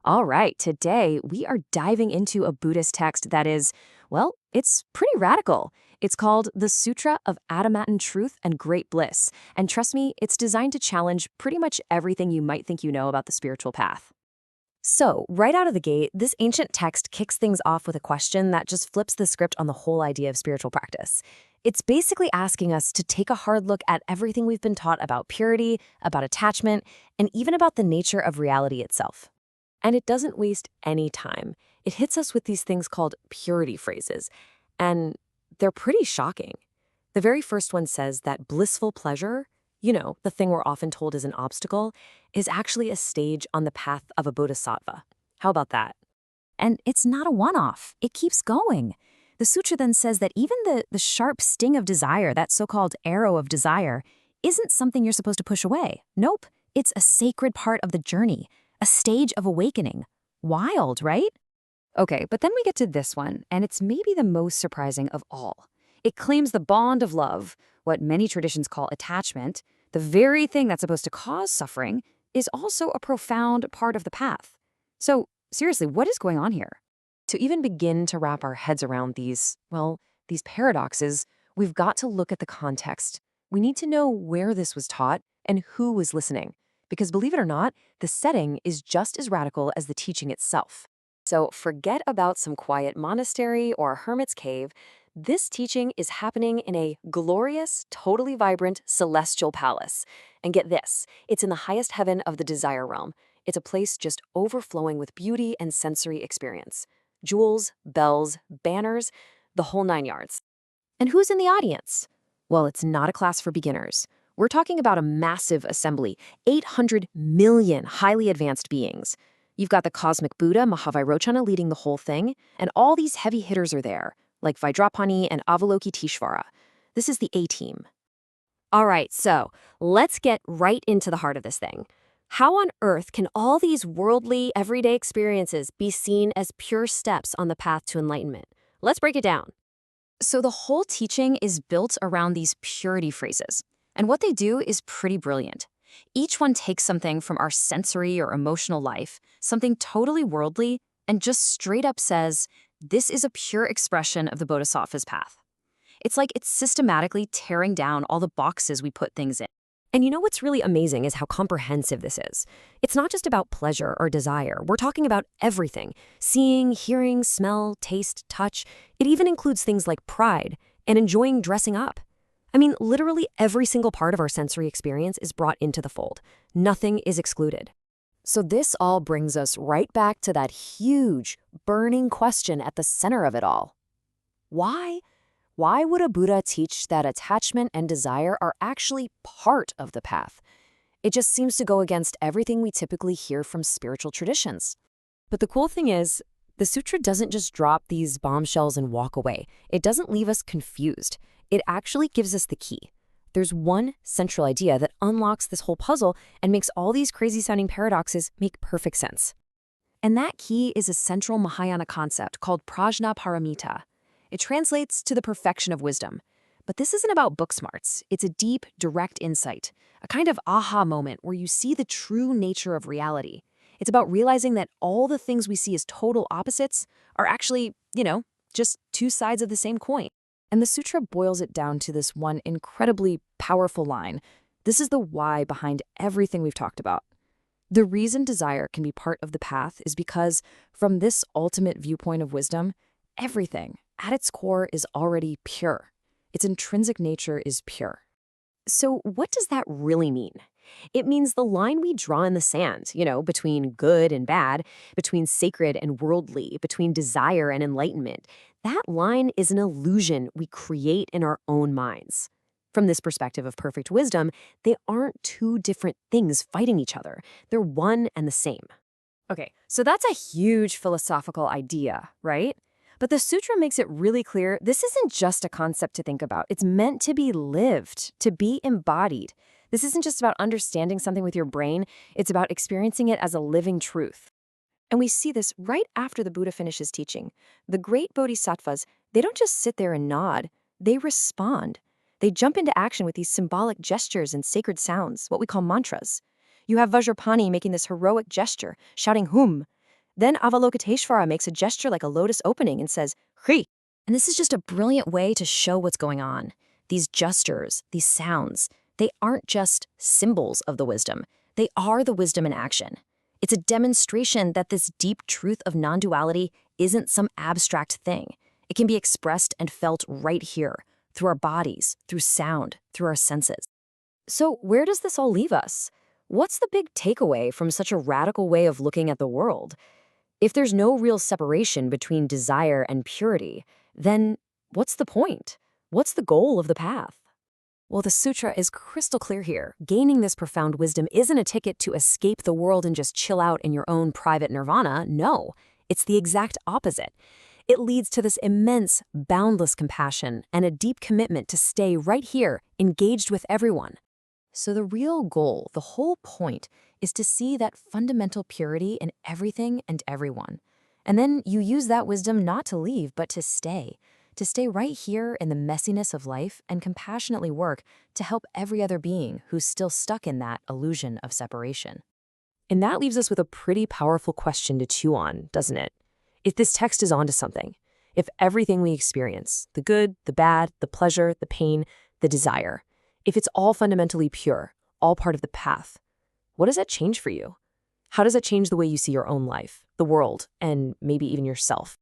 All right, today we are diving into a Buddhist text that is, well, it's pretty radical. It's called the Sutra of Adamant Truth and Great Bliss. And trust me, it's designed to challenge pretty much everything you might think you know about the spiritual path. So, right out of the gate, this ancient text kicks things off with a question that just flips the script on the whole idea of spiritual practice. It's basically asking us to take a hard look at everything we've been taught about purity, about attachment, and even about the nature of reality itself. And it doesn't waste any time. It hits us with these things called purity phrases, and they're pretty shocking. The very first one says that blissful pleasure, the thing we're often told is an obstacle, is actually a stage on the path of a bodhisattva. How about that? And it's not a one-off. It keeps going. The sutra then says that even the sharp sting of desire, that so-called arrow of desire, isn't something you're supposed to push away. Nope, it's a sacred part of the journey, a stage of awakening. Wild, right? Okay, but then we get to this one, and it's maybe the most surprising of all. It claims the bond of love, what many traditions call attachment, the very thing that's supposed to cause suffering, is also a profound part of the path. So, seriously, what is going on here? To even begin to wrap our heads around these paradoxes, we've got to look at the context. We need to know where this was taught and who was listening. Because believe it or not, the setting is just as radical as the teaching itself. So forget about some quiet monastery or a hermit's cave. This teaching is happening in a glorious, totally vibrant, celestial palace. And get this, it's in the highest heaven of the desire realm. It's a place just overflowing with beauty and sensory experience. Jewels, bells, banners, the whole 9 yards. And who's in the audience? Well, it's not a class for beginners. We're talking about a massive assembly, 800 million highly advanced beings. You've got the cosmic Buddha, Mahavairochana, leading the whole thing, and all these heavy hitters are there, like Vajrapani and Avalokiteshvara. This is the A-team. All right, so let's get right into the heart of this thing. How on earth can all these worldly, everyday experiences be seen as pure steps on the path to enlightenment? Let's break it down. So the whole teaching is built around these purity phrases. And what they do is pretty brilliant. Each one takes something from our sensory or emotional life, something totally worldly, and just straight up says, this is a pure expression of the bodhisattva's path. It's like it's systematically tearing down all the boxes we put things in. And you know what's really amazing is how comprehensive this is. It's not just about pleasure or desire. We're talking about everything. Seeing, hearing, smell, taste, touch. It even includes things like pride and enjoying dressing up. I mean, literally every single part of our sensory experience is brought into the fold. Nothing is excluded. So this all brings us right back to that huge, burning question at the center of it all. Why? Why would a Buddha teach that attachment and desire are actually part of the path? It just seems to go against everything we typically hear from spiritual traditions. But the cool thing is, the sutra doesn't just drop these bombshells and walk away. It doesn't leave us confused. It actually gives us the key. There's one central idea that unlocks this whole puzzle and makes all these crazy-sounding paradoxes make perfect sense. And that key is a central Mahayana concept called Prajñāpāramitā. It translates to the perfection of wisdom. But this isn't about book smarts. It's a deep, direct insight, a kind of aha moment where you see the true nature of reality. It's about realizing that all the things we see as total opposites are actually, just two sides of the same coin. And the sutra boils it down to this one incredibly powerful line. This is the why behind everything we've talked about. The reason desire can be part of the path is because, from this ultimate viewpoint of wisdom, everything, at its core, is already pure. Its intrinsic nature is pure. So what does that really mean? It means the line we draw in the sand, between good and bad, between sacred and worldly, between desire and enlightenment. That line is an illusion we create in our own minds. From this perspective of perfect wisdom, they aren't two different things fighting each other. They're one and the same. Okay, so that's a huge philosophical idea, right? But the sutra makes it really clear this isn't just a concept to think about. It's meant to be lived, to be embodied. This isn't just about understanding something with your brain. It's about experiencing it as a living truth. And we see this right after the Buddha finishes teaching. The great bodhisattvas, they don't just sit there and nod. They respond. They jump into action with these symbolic gestures and sacred sounds, what we call mantras. You have Vajrapani making this heroic gesture, shouting hum. Then Avalokiteshvara makes a gesture like a lotus opening and says, Hri. And this is just a brilliant way to show what's going on. These gestures, these sounds, they aren't just symbols of the wisdom. They are the wisdom in action. It's a demonstration that this deep truth of non-duality isn't some abstract thing. It can be expressed and felt right here, through our bodies, through sound, through our senses. So where does this all leave us? What's the big takeaway from such a radical way of looking at the world? If there's no real separation between desire and purity, then what's the point? What's the goal of the path? Well, the sutra is crystal clear here. Gaining this profound wisdom isn't a ticket to escape the world and just chill out in your own private nirvana. No, it's the exact opposite. It leads to this immense, boundless compassion and a deep commitment to stay right here, engaged with everyone. So the real goal, the whole point, is to see that fundamental purity in everything and everyone. And then you use that wisdom not to leave, but to stay right here in the messiness of life and compassionately work to help every other being who's still stuck in that illusion of separation. And that leaves us with a pretty powerful question to chew on, doesn't it? If this text is onto something, if everything we experience, the good, the bad, the pleasure, the pain, the desire, if it's all fundamentally pure, all part of the path, what does that change for you? How does that change the way you see your own life, the world, and maybe even yourself?